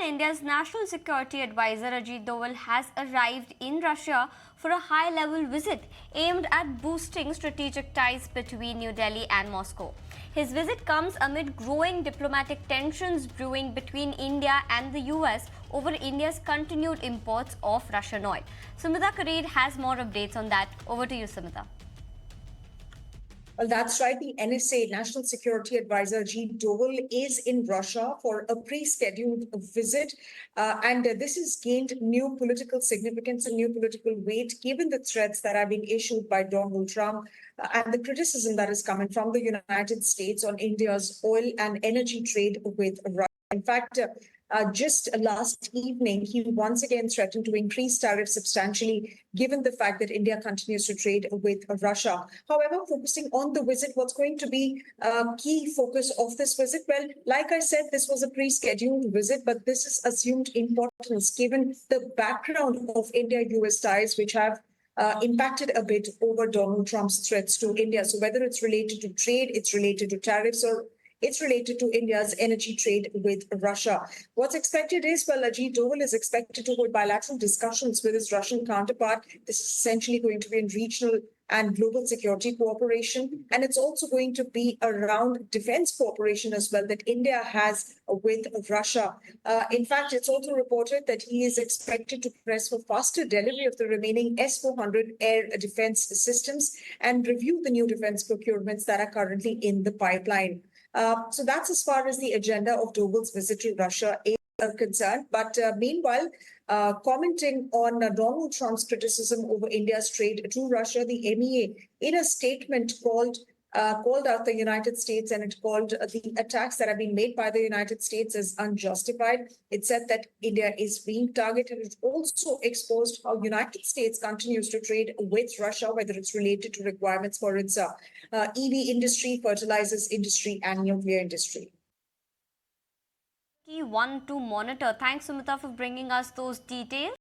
India's National Security Advisor Ajit Doval has arrived in Russia for a high-level visit aimed at boosting strategic ties between New Delhi and Moscow. His visit comes amid growing diplomatic tensions brewing between India and the US over India's continued imports of Russian oil. Sumita Kareed has more updates on that. Over to you, Sumita. Well, that's right. The NSA, National Security Advisor Ajit Doval, is in Russia for a pre-scheduled visit. And this has gained new political significance and new political weight, given the threats that are being issued by Donald Trump and the criticism that is coming from the United States on India's oil and energy trade with Russia. In fact, just last evening, he once again threatened to increase tariffs substantially, given the fact that India continues to trade with Russia. However, focusing on the visit, what's going to be a key focus of this visit? Well, like I said, this was a pre-scheduled visit, but this is assumed importance given the background of India-US ties, which have impacted a bit over Donald Trump's threats to India. So whether it's related to trade, it's related to tariffs, or it's related to India's energy trade with Russia. What's expected is, well, Ajit Doval is expected to hold bilateral discussions with his Russian counterpart. This is essentially going to be in regional and global security cooperation. And it's also going to be around defense cooperation as well that India has with Russia. In fact, it's also reported that he is expected to press for faster delivery of the remaining S-400 air defense systems and review the new defense procurements that are currently in the pipeline. So that's as far as the agenda of Doval's visit to Russia is concerned. But meanwhile, commenting on Donald Trump's criticism over India's trade to Russia, the MEA, in a statement called out the United States, and it called the attacks that have been made by the United States as unjustified. It said that India is being targeted. It also exposed how United States continues to trade with Russia, whether it's related to requirements for its EV industry, fertilizers industry, and nuclear industry. Key one to monitor. Thanks, Sumita, for bringing us those details.